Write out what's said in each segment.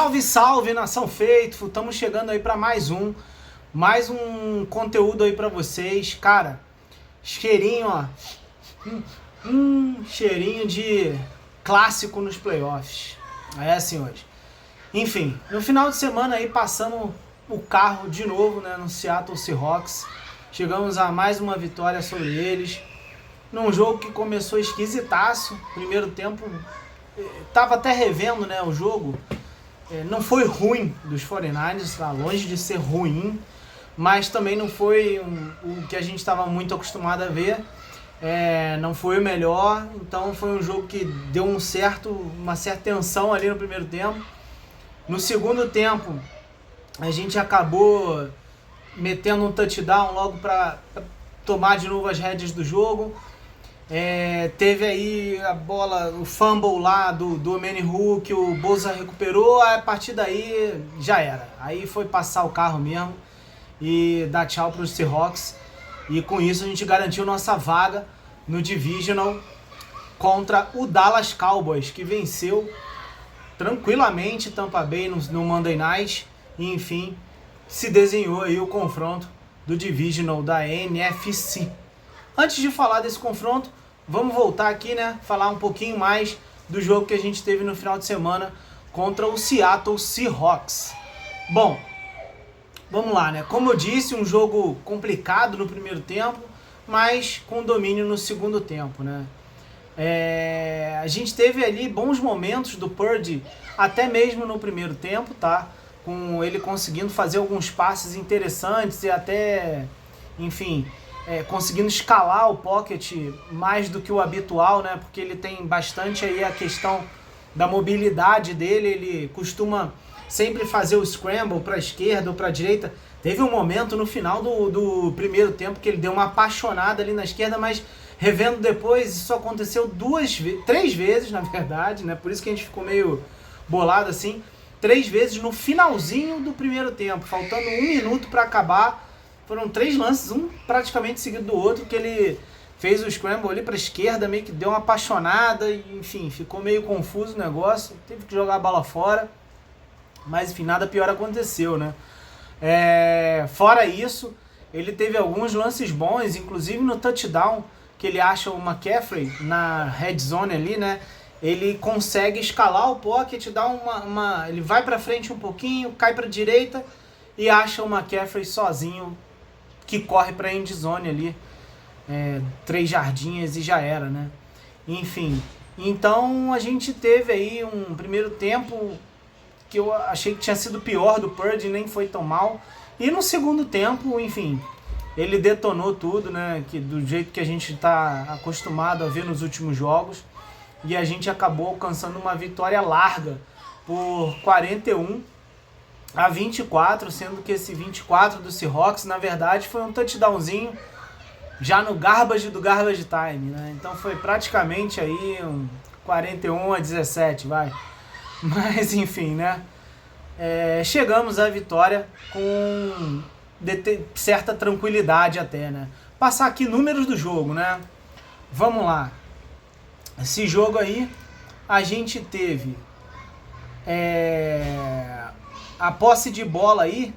Salve, salve, nação Faithful! Estamos chegando aí para mais um conteúdo aí para vocês. Cara, cheirinho, ó. Cheirinho de clássico nos playoffs. É, senhores. Enfim, no final de semana aí passamos o carro de novo, né, no Seattle Seahawks. Chegamos a mais uma vitória sobre eles. Num jogo que começou esquisitaço. Primeiro tempo, tava até revendo, né, o jogo. Não foi ruim dos 49ers, tá longe de ser ruim, mas também não foi o que a gente estava muito acostumado a ver. Não foi o melhor, então foi um jogo que deu uma certa tensão ali no primeiro tempo. No segundo tempo, a gente acabou metendo um touchdown logo para tomar de novo as rédeas do jogo. Teve aí a bola, o fumble lá do Omenihu que o Bosa recuperou. A partir daí já era, aí foi passar o carro mesmo e dar tchau para os Seahawks, e com isso a gente garantiu nossa vaga no Divisional contra o Dallas Cowboys, que venceu tranquilamente Tampa Bay no Monday Night, e enfim se desenhou aí o confronto do Divisional da NFC. Antes de falar desse confronto, vamos voltar aqui, né, falar um pouquinho mais do jogo que a gente teve no final de semana contra o Seattle Seahawks. Bom, vamos lá, né? Como eu disse, um jogo complicado no primeiro tempo, mas com domínio no segundo tempo, né? A gente teve ali bons momentos do Purdy, até mesmo no primeiro tempo, tá? Com ele conseguindo fazer alguns passes interessantes e até, enfim, conseguindo escalar o pocket mais do que o habitual, né? Porque ele tem bastante aí a questão da mobilidade dele, ele costuma sempre fazer o scramble para a esquerda ou para a direita. Teve um momento no final do primeiro tempo que ele deu uma apaixonada ali na esquerda, mas revendo depois, isso aconteceu três vezes, na verdade, né? Por isso que a gente ficou meio bolado assim. 3 vezes no finalzinho do primeiro tempo, faltando 1 minuto para acabar. Foram 3 lances, um praticamente seguido do outro, que ele fez o scramble ali para a esquerda, meio que deu uma apaixonada, e, enfim, ficou meio confuso o negócio, teve que jogar a bola fora, mas enfim, nada pior aconteceu, né? Fora isso, ele teve alguns lances bons, inclusive no touchdown, que ele acha o McCaffrey na red zone ali, né? Ele consegue escalar o pocket, ele vai para frente um pouquinho, cai para a direita e acha o McCaffrey sozinho, que corre para a end zone ali, 3 jardinhas e já era, né? Enfim, então a gente teve aí um primeiro tempo que eu achei que tinha sido pior do Purdy, nem foi tão mal. E no segundo tempo, enfim, ele detonou tudo, né? Do jeito que a gente está acostumado a ver nos últimos jogos. E a gente acabou alcançando uma vitória larga por 41-24, sendo que esse 24 do Seahawks, na verdade, foi um touchdownzinho já no garbage time, né? Então foi praticamente aí um 41-17, vai. Mas enfim, né? Chegamos à vitória com certa tranquilidade até, né? Passar aqui números do jogo, né? Vamos lá. Esse jogo aí, a gente teve a posse de bola aí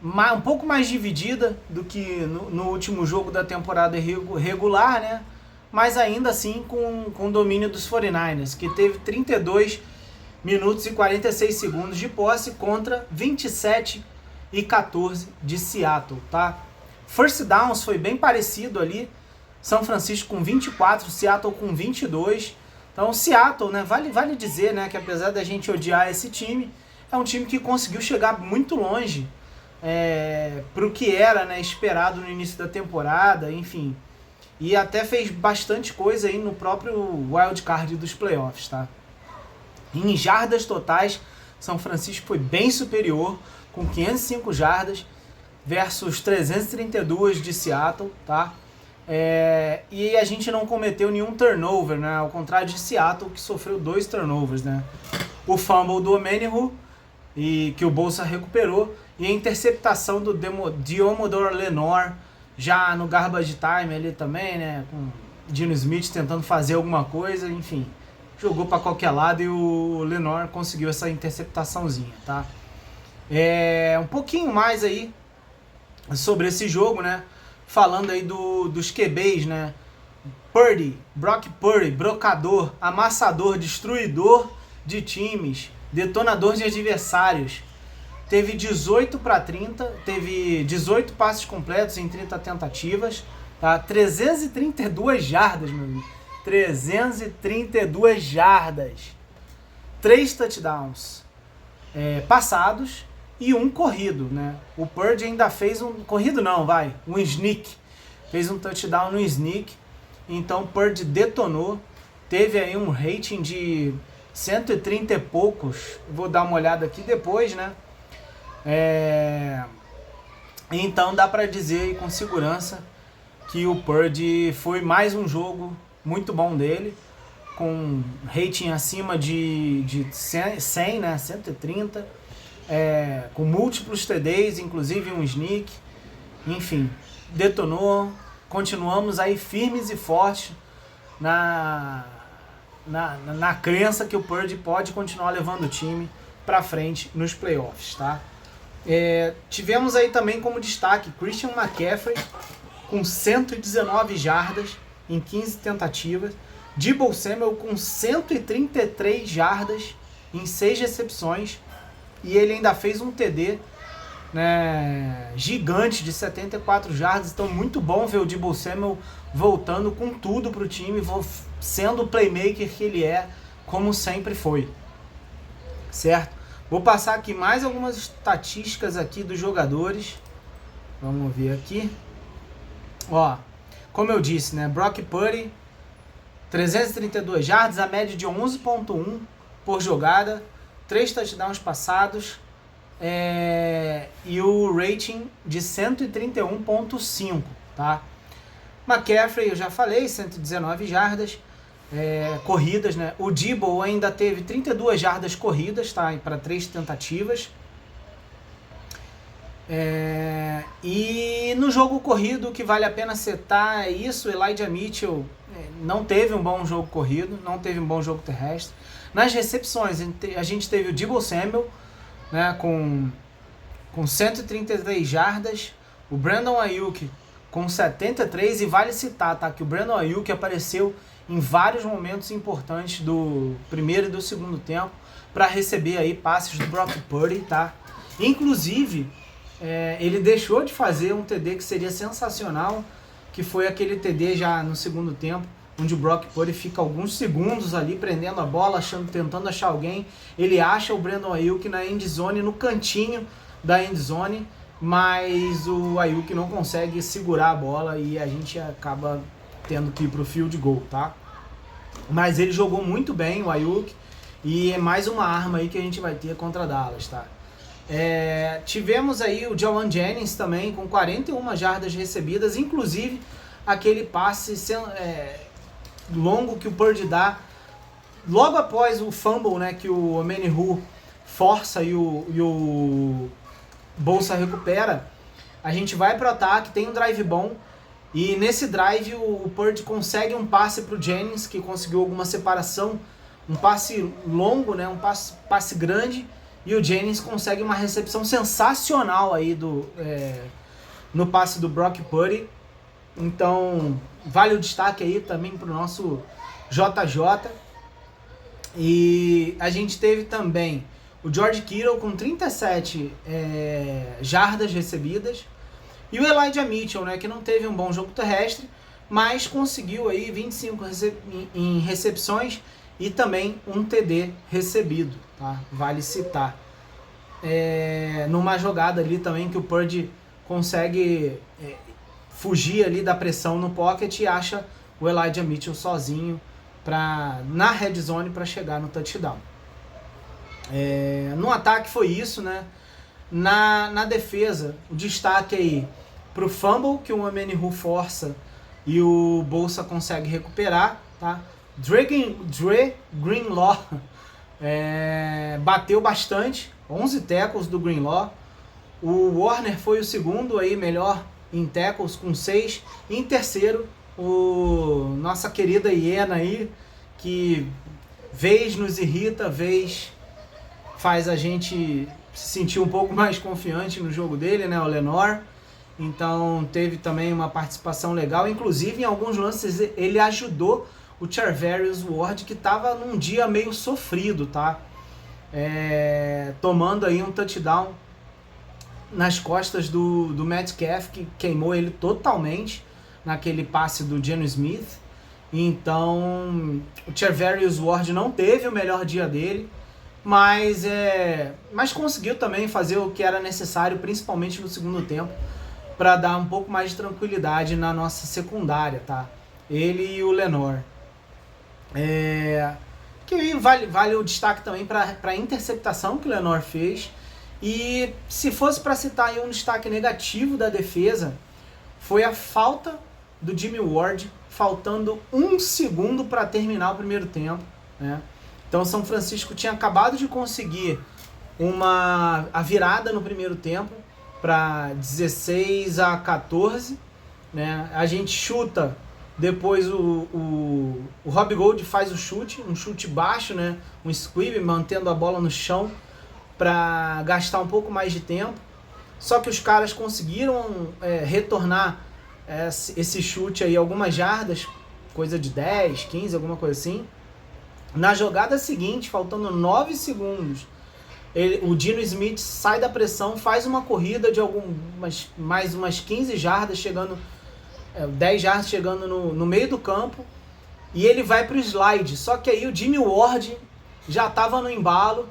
um pouco mais dividida do que no último jogo da temporada regular, né? Mas ainda assim com domínio dos 49ers, que teve 32 minutos e 46 segundos de posse contra 27 e 14 de Seattle, tá? First downs foi bem parecido ali, São Francisco com 24, Seattle com 22. Então Seattle, né, vale dizer, né, que apesar da gente odiar esse time, é um time que conseguiu chegar muito longe para o que era, né, esperado no início da temporada, enfim. E até fez bastante coisa aí no próprio wildcard dos playoffs, tá? Em jardas totais, São Francisco foi bem superior, com 505 jardas versus 332 de Seattle, tá? E a gente não cometeu nenhum turnover, né? Ao contrário de Seattle, que sofreu 2 turnovers, né? O fumble do Omenihu, que o Bosa recuperou, e a interceptação do Diomodor Lenoir, já no garbage time ali também, né? Com Geno Smith tentando fazer alguma coisa, enfim. jogou para qualquer lado e o Lenoir conseguiu essa interceptaçãozinha, tá? Um pouquinho mais aí sobre esse jogo, né? Falando aí dos QBs, né? Purdy, Brock Purdy, brocador, amassador, destruidor de times, detonador de adversários. Teve 18 para 30, teve 18 passes completos em 30 tentativas, tá? 332 jardas, meu amigo. 332 jardas. 3 touchdowns passados e um corrido, né? O Purdy ainda fez um corrido, um sneak. Fez um touchdown no sneak. Então o Purdy detonou. Teve aí um rating de 130 e poucos. Vou dar uma olhada aqui depois, né? Então dá pra dizer com segurança que o Purdy foi mais um jogo muito bom dele, com rating acima de 100, né? 130, com múltiplos TDs, inclusive um sneak. Enfim, detonou. Continuamos aí firmes e fortes na crença que o Purdy pode continuar levando o time para frente nos playoffs, tá? Tivemos aí também como destaque Christian McCaffrey com 119 jardas em 15 tentativas, Deebo Samuel com 133 jardas em 6 recepções, e ele ainda fez um TD, né, gigante de 74 jardas. Então muito bom ver o Deebo Samuel voltando com tudo para o time, sendo o playmaker que ele é, como sempre foi, certo? Vou passar aqui mais algumas estatísticas aqui dos jogadores. Vamos ver aqui. Ó, como eu disse, né? Brock Purdy, 332 jardas, a média de 11.1 por jogada, 3 touchdowns passados, e o rating de 131.5, tá? McCaffrey, eu já falei, 119 jardas. Corridas, né? O Deebo ainda teve 32 jardas corridas, tá? Para 3 tentativas. E no jogo corrido, o que vale a pena citar é isso. Elijah Mitchell não teve um bom jogo corrido, não teve um bom jogo terrestre. Nas recepções, a gente teve o Deebo Samuel, né, com 133 jardas, o Brandon Aiyuk com 73, e vale citar, tá, que o Brandon Aiyuk apareceu em vários momentos importantes do primeiro e do segundo tempo para receber aí passes do Brock Purdy, tá? Inclusive, ele deixou de fazer um TD que seria sensacional, que foi aquele TD já no segundo tempo, onde o Brock Purdy fica alguns segundos ali prendendo a bola, tentando achar alguém. Ele acha o Brandon Aiyuk na endzone, no cantinho da endzone, mas o Aiyuk não consegue segurar a bola e a gente acaba tendo que ir pro field goal, tá? Mas ele jogou muito bem, o Aiyuk, e é mais uma arma aí que a gente vai ter contra Dallas, tá? Tivemos aí o Jauan Jennings também com 41 jardas recebidas, inclusive aquele passe longo que o Purdy dá logo após o fumble, né, que o Omenihu força e o Bolsa recupera. A gente vai pro ataque, tem um drive bom, e nesse drive o Purdy consegue um passe pro Jennings, que conseguiu alguma separação, um passe longo, né, um passe grande, e o Jennings consegue uma recepção sensacional aí no passe do Brock Purdy. Então vale o destaque aí também pro nosso JJ. E a gente teve também o George Kittle com 37 jardas recebidas, e o Elijah Mitchell, né, que não teve um bom jogo terrestre, mas conseguiu aí 25 em recepções e também um TD recebido, tá? Vale citar. Numa jogada ali também que o Purdy consegue fugir ali da pressão no pocket e acha o Elijah Mitchell sozinho na red zone para chegar no touchdown. No ataque foi isso, né? Na defesa, o destaque aí pro fumble que o Omenihu força e o Bolsa consegue recuperar, tá? Dre Greenlaw bateu bastante, 11 tackles do Greenlaw. O Warner foi o segundo aí melhor em tackles com 6. E em terceiro, nossa querida hiena aí, que vez nos irrita, vez faz a gente se sentir um pouco mais confiante no jogo dele, né, o Lenoir. Então teve também uma participação legal, inclusive em alguns lances ele ajudou o Charvarius Ward, que estava num dia meio sofrido, tá? Tomando aí um touchdown nas costas do Metcalf, que queimou ele totalmente naquele passe do Geno Smith. Então o Charvarius Ward não teve o melhor dia dele, mas conseguiu também fazer o que era necessário, principalmente no segundo tempo, para dar um pouco mais de tranquilidade na nossa secundária, tá? Ele e o Lenoir. Que vale o destaque também para a interceptação que o Lenoir fez. E se fosse para citar aí um destaque negativo da defesa, foi a falta do Jimmy Ward, faltando 1 segundo para terminar o primeiro tempo, né? Então São Francisco tinha acabado de conseguir a virada no primeiro tempo para 16-14, né? A gente chuta, depois o Robbie Gould faz um chute baixo, né? Um squib, mantendo a bola no chão para gastar um pouco mais de tempo. Só que os caras conseguiram retornar esse chute aí algumas jardas, coisa de 10, 15, alguma coisa assim. Na jogada seguinte, faltando 9 segundos, o Geno Smith sai da pressão, faz uma corrida de mais umas 15 jardas, 10 jardas chegando no meio do campo, e ele vai para o slide. Só que aí o Jimmy Ward já estava no embalo,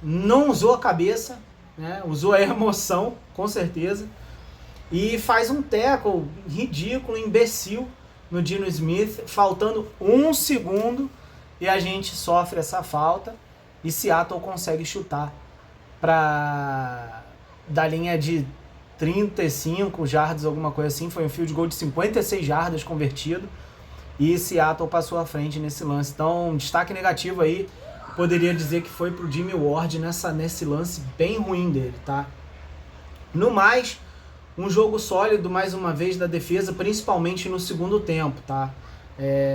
não usou a cabeça, né? Usou a emoção, com certeza, e faz um tackle ridículo, imbecil no Geno Smith, faltando 1 segundo, e a gente sofre essa falta, e Seattle consegue chutar da linha de 35 jardas, alguma coisa assim. Foi um field goal de 56 jardas convertido, e Seattle passou à frente nesse lance. Então, destaque negativo aí, poderia dizer que foi pro Jimmy Ward nesse lance bem ruim dele, tá? No mais, um jogo sólido mais uma vez da defesa, principalmente no segundo tempo, tá?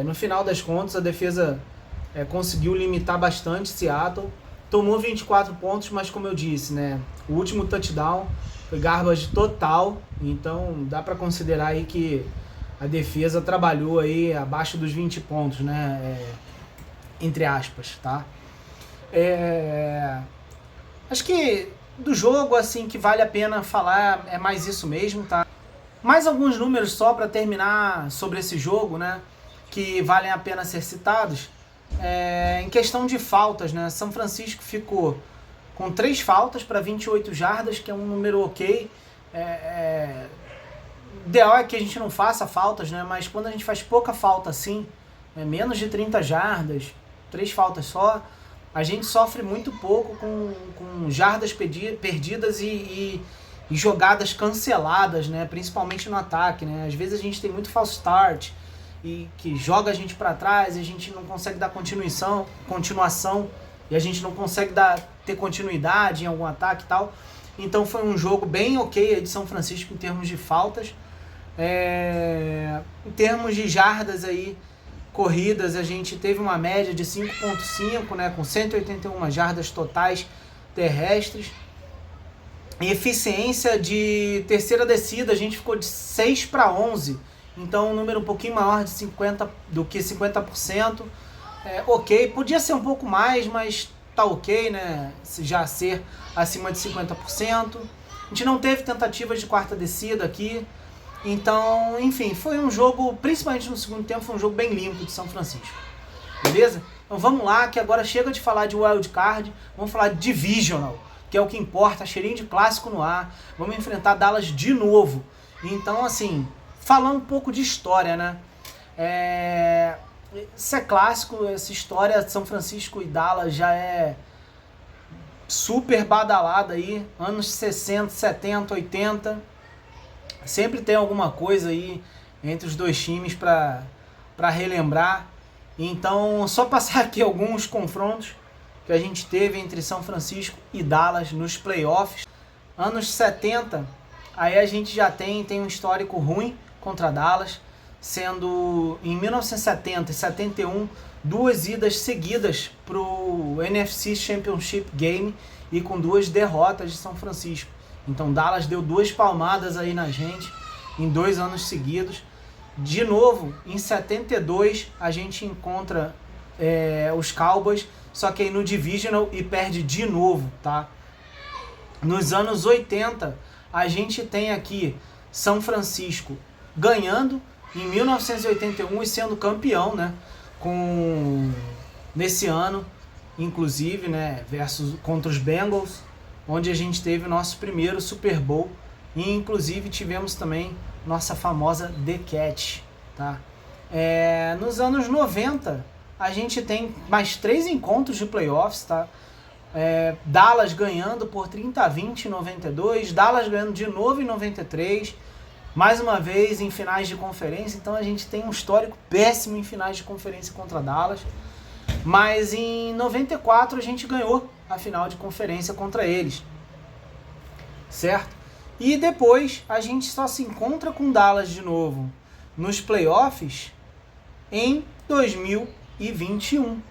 No final das contas, a defesa conseguiu limitar bastante Seattle, tomou 24 pontos, mas como eu disse, né, o último touchdown foi garbage total, então dá para considerar aí que a defesa trabalhou aí abaixo dos 20 pontos, né, entre aspas, tá? Acho que do jogo, assim, que vale a pena falar é mais isso mesmo, tá? Mais alguns números só para terminar sobre esse jogo, né, que valem a pena ser citados. Em questão de faltas, né, São Francisco ficou com 3 faltas para 28 jardas, que é um número ok. Ideal é que a gente não faça faltas, né, mas quando a gente faz pouca falta assim, menos de 30 jardas, 3 faltas só, a gente sofre muito pouco com jardas perdidas e jogadas canceladas, né, principalmente no ataque, né. Às vezes a gente tem muito false start, e que joga a gente para trás, e a gente não consegue dar continuação, e a gente não consegue ter continuidade em algum ataque e tal. Então foi um jogo bem ok de São Francisco em termos de faltas. Em termos de jardas aí, corridas, a gente teve uma média de 5.5, né, com 181 jardas totais terrestres. Em eficiência de terceira descida, a gente ficou de 6 para 11, então um número um pouquinho maior do que 50%. Ok, podia ser um pouco mais, mas tá ok, né? Já ser acima de 50%. A gente não teve tentativas de quarta descida aqui. Então, enfim, foi um jogo, principalmente no segundo tempo, foi um jogo bem limpo de São Francisco. Beleza? Então vamos lá, que agora chega de falar de Wild Card, vamos falar de Divisional, que é o que importa, cheirinho de clássico no ar. Vamos enfrentar Dallas de novo. Então, assim, falando um pouco de história, né? Isso é clássico, essa história de São Francisco e Dallas já é super badalada aí, anos 60, 70, 80. Sempre tem alguma coisa aí entre os dois times para relembrar. Então, só passar aqui alguns confrontos que a gente teve entre São Francisco e Dallas nos playoffs. Anos 70, aí a gente já tem um histórico ruim contra Dallas. sendo em 1970 e 71 duas idas seguidas para o NFC Championship Game e com 2 derrotas de São Francisco. Então Dallas deu 2 palmadas aí na gente em 2 anos seguidos. De novo, em 72 a gente encontra os Cowboys, só que aí no Divisional e perde de novo, tá? Nos anos 80 a gente tem aqui São Francisco ganhando em 1981 e sendo campeão, né? Nesse ano, inclusive, né? Contra os Bengals, onde a gente teve o nosso primeiro Super Bowl e inclusive tivemos também nossa famosa The Catch, tá? Nos anos 90 a gente tem mais 3 encontros de playoffs, tá? Dallas ganhando por 30-20 em 92, Dallas ganhando de novo em 93, mais uma vez em finais de conferência. Então a gente tem um histórico péssimo em finais de conferência contra Dallas, mas em 94 a gente ganhou a final de conferência contra eles, certo? E depois a gente só se encontra com Dallas de novo nos playoffs em 2021.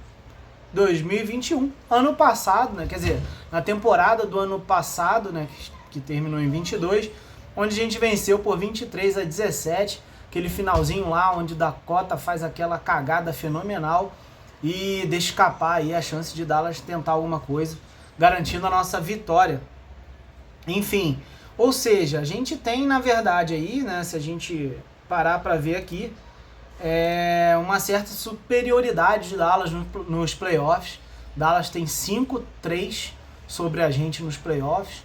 Ano passado, né? Quer dizer, na temporada do ano passado, né? Que terminou em 22, onde a gente venceu por 23-17, aquele finalzinho lá onde Dakota faz aquela cagada fenomenal e deixa escapar aí a chance de Dallas tentar alguma coisa, garantindo a nossa vitória. Enfim, ou seja, a gente tem, na verdade, aí, né, se a gente parar para ver aqui, uma certa superioridade de Dallas nos playoffs. Dallas tem 5-3 sobre a gente nos playoffs.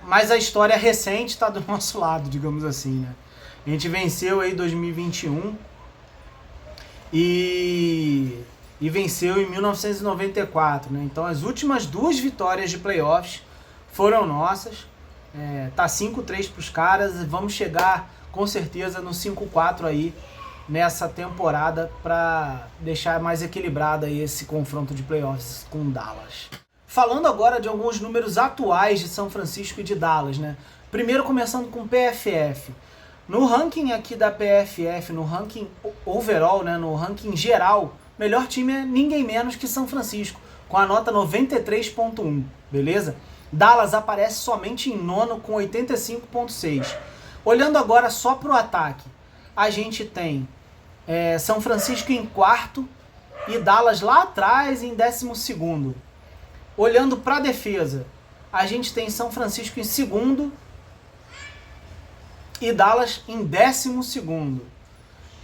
Mas a história recente está do nosso lado, digamos assim, né? A gente venceu aí 2021 e venceu em 1994, né? Então as últimas 2 vitórias de playoffs foram nossas. Tá 5-3 para os caras. Vamos chegar com certeza no 5-4 aí nessa temporada para deixar mais equilibrado aí esse confronto de playoffs com Dallas. Falando agora de alguns números atuais de São Francisco e de Dallas, né? Primeiro começando com PFF. No ranking aqui da PFF, no ranking overall, né, no ranking geral, melhor time é ninguém menos que São Francisco, com a nota 93.1, beleza? Dallas aparece somente em nono com 85.6. Olhando agora só para o ataque, a gente tem São Francisco em quarto e Dallas lá atrás em 12º. Olhando para a defesa, a gente tem São Francisco em segundo e Dallas em 12º.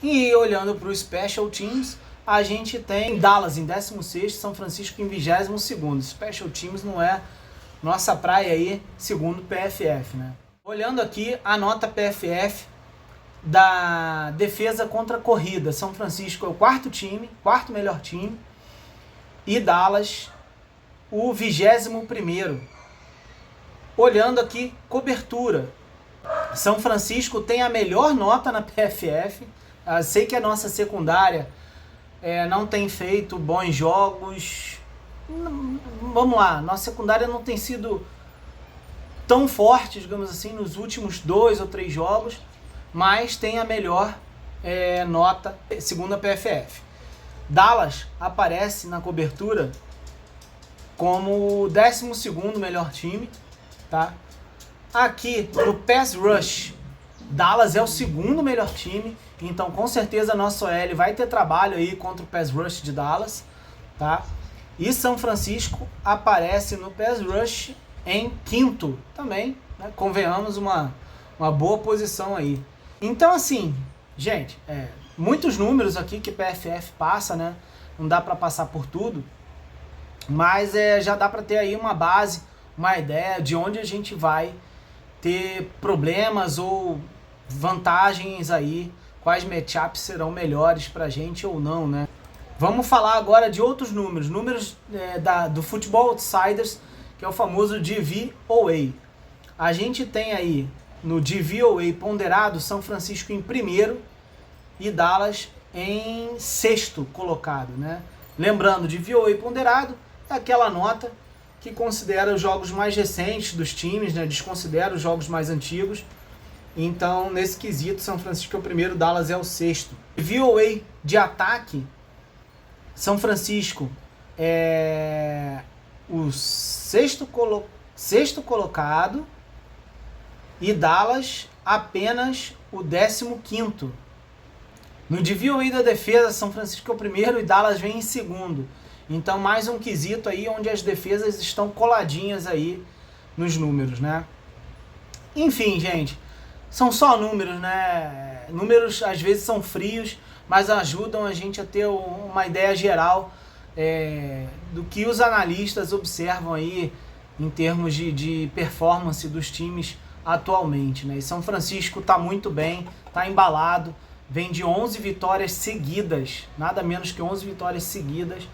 E olhando para o Special Teams, a gente tem Dallas em 16º, São Francisco em 22º. Special Teams não é nossa praia aí, segundo o PFF, né? Olhando aqui a nota PFF da defesa contra a corrida, São Francisco é o quarto melhor time, e Dallas o 21º. Olhando aqui cobertura, São Francisco tem a melhor nota na PFF. Sei que a nossa secundária não tem feito bons jogos. Vamos lá, nossa secundária não tem sido tão forte, digamos assim, nos últimos 2 ou 3 jogos, mas tem a melhor nota segundo a PFF. Dallas aparece na cobertura como o 12º melhor time, tá? Aqui no Pass Rush, Dallas é o 2º melhor time, então com certeza a nossa OL vai ter trabalho aí contra o Pass Rush de Dallas, tá? E São Francisco aparece no Pass Rush em quinto também, né? Convenhamos, uma boa posição aí. Então assim, gente, muitos números aqui que PFF passa, né? Não dá para passar por tudo, mas já dá para ter aí uma base, uma ideia de onde a gente vai ter problemas ou vantagens aí, quais matchups serão melhores pra gente ou não, né? Vamos falar agora de outros números do Football Outsiders, que é o famoso DVOA. A gente tem aí no DVOA ponderado São Francisco em primeiro e Dallas em sexto colocado, né? Lembrando, DVOA ponderado é aquela nota que considera os jogos mais recentes dos times, né? Desconsidera os jogos mais antigos. Então, nesse quesito, São Francisco é o primeiro, Dallas é o sexto. VOA de ataque, São Francisco é o sexto colocado e Dallas apenas o 15º. No DVOA da defesa, São Francisco é o primeiro e Dallas vem em segundo. Então, mais um quesito aí onde as defesas estão coladinhas aí nos números, né? Enfim, gente, são só números, né? Números às vezes são frios, mas ajudam a gente a ter uma ideia geral do que os analistas observam aí em termos de performance dos times atualmente, né? E São Francisco está muito bem, está embalado, vem de 11 vitórias seguidas, nada menos que 11 vitórias seguidas.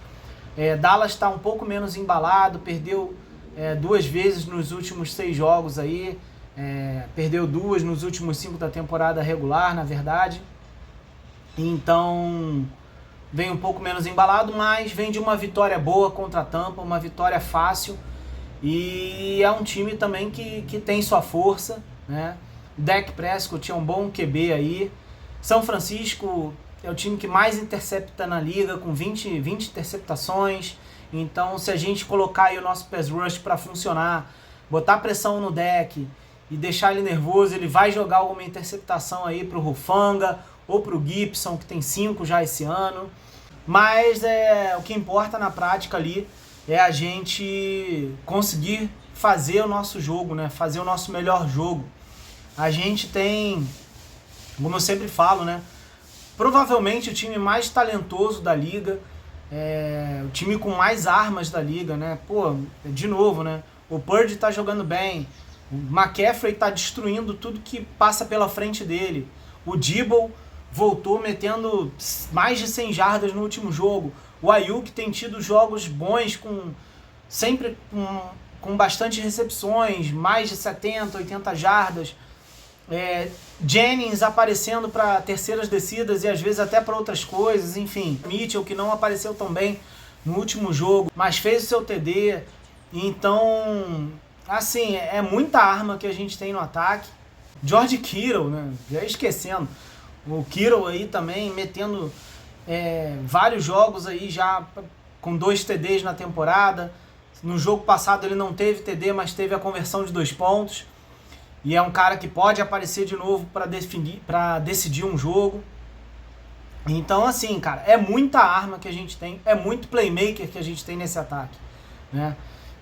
Dallas está um pouco menos embalado, perdeu 2 vezes nos últimos 6 jogos aí, perdeu 2 nos últimos 5 da temporada regular, na verdade. Então vem um pouco menos embalado, mas vem de uma vitória boa contra a Tampa, uma vitória fácil, e é um time também que tem sua força, né? Dak Prescott é um bom QB aí. São Francisco é o time que mais intercepta na liga, com 20 interceptações. Então, se a gente colocar aí o nosso pass rush para funcionar, botar pressão no Dak e deixar ele nervoso, ele vai jogar alguma interceptação aí pro Hufanga ou pro Gibson, que tem 5 já esse ano. Mas o que importa na prática ali é a gente conseguir fazer o nosso jogo, né? Fazer o nosso melhor jogo. A gente tem, como eu sempre falo, né? Provavelmente o time mais talentoso da liga, o time com mais armas da liga, né? Pô, de novo, né? O Purdy tá jogando bem, o McCaffrey tá destruindo tudo que passa pela frente dele, o Debo voltou metendo mais de 100 jardas no último jogo, o Ayuk tem tido jogos bons, sempre com bastante recepções, mais de 70, 80 jardas, Jennings aparecendo para terceiras descidas e às vezes até para outras coisas, enfim. Mitchell, que não apareceu tão bem no último jogo, mas fez o seu TD. Então, assim, é muita arma que a gente tem no ataque. George Kittle, né? Já esquecendo. O Kittle aí também metendo vários jogos aí já com 2 TDs na temporada. No jogo passado ele não teve TD, mas teve a conversão de 2 pontos. E é um cara que pode aparecer de novo para decidir um jogo. Então, assim, cara, é muita arma que a gente tem, é muito playmaker que a gente tem nesse ataque, né?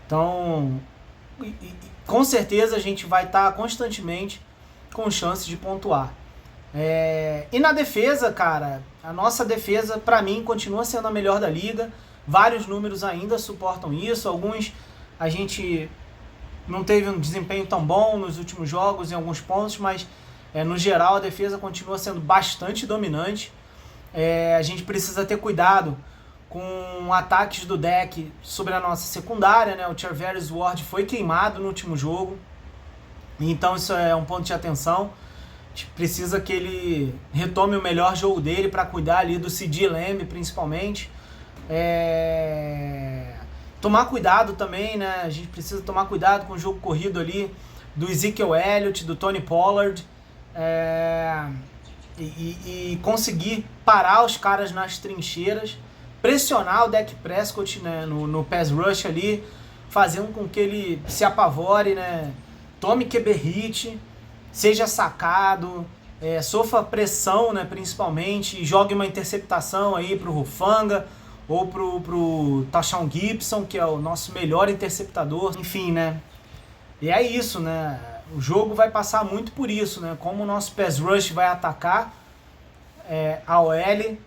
Então, com certeza a gente vai estar constantemente com chances de pontuar. E na defesa, cara, a nossa defesa, pra mim, continua sendo a melhor da liga. Vários números ainda suportam isso. Alguns a gente não teve um desempenho tão bom nos últimos jogos em alguns pontos, mas no geral a defesa continua sendo bastante dominante. A gente precisa ter cuidado com ataques do Dak sobre a nossa secundária, né? O Charvarius Ward foi queimado no último jogo, então isso é um ponto de atenção. A gente precisa que ele retome o melhor jogo dele para cuidar ali do CeeDee Lamb, principalmente. Tomar cuidado também, né? A gente precisa tomar cuidado com o jogo corrido ali do Ezekiel Elliott, do Tony Pollard, e conseguir parar os caras nas trincheiras, pressionar o Dak Prescott, né, no pass rush ali, fazendo com que ele se apavore, né? Tome QB hit, seja sacado, sofra pressão, né, principalmente, e jogue uma interceptação aí pro Hufanga ou pro Tashaun Gibson, que é o nosso melhor interceptador. Enfim, né? E é isso, né? O jogo vai passar muito por isso, né? Como o nosso pass rush vai atacar a OL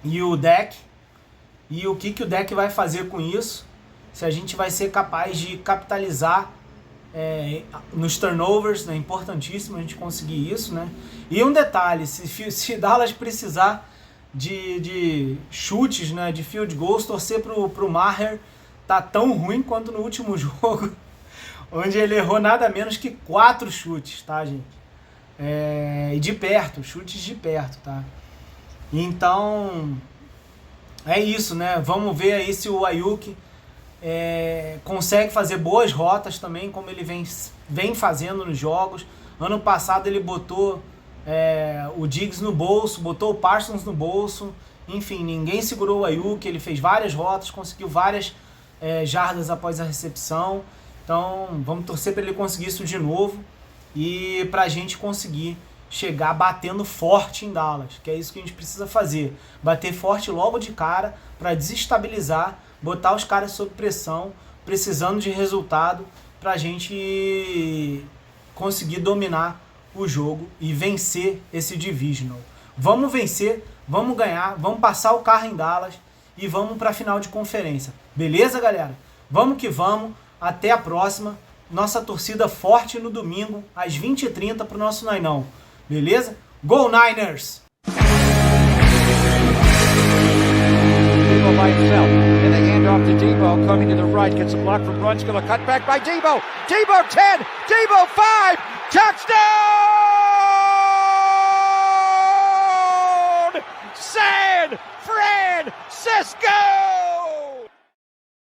e o Dak, e o que o Dak vai fazer com isso, se a gente vai ser capaz de capitalizar nos turnovers, né? Importantíssimo a gente conseguir isso, né? E um detalhe, se Dallas precisar de chutes, né, de field goals, torcer pro Maher tá tão ruim quanto no último jogo, onde ele errou nada menos que 4 chutes, tá, gente? E de perto, chutes de perto, tá? Então, é isso, né? Vamos ver aí se o Ayuk consegue fazer boas rotas também, como ele vem fazendo nos jogos. Ano passado ele botou o Diggs no bolso, botou o Parsons no bolso. Enfim, ninguém segurou o Aiyuk, ele fez várias rotas, conseguiu várias jardas após a recepção. Então vamos torcer para ele conseguir isso de novo e para a gente conseguir chegar batendo forte em Dallas, que é isso que a gente precisa fazer. Bater forte logo de cara para desestabilizar, botar os caras sob pressão, precisando de resultado para a gente conseguir dominar o jogo e vencer esse divisional. Vamos vencer, vamos ganhar, vamos passar o carro em Dallas e vamos para a final de conferência. Beleza, galera? Vamos que vamos. Até a próxima. Nossa torcida forte no domingo, às 20h30 para o nosso Nainão. Beleza? Go Niners! Debo by himself. And they hand off to Debo, coming to the right. Gets a block from Brunskill. A cut back by Debo. Debo 10. Debo 5. Touchdown!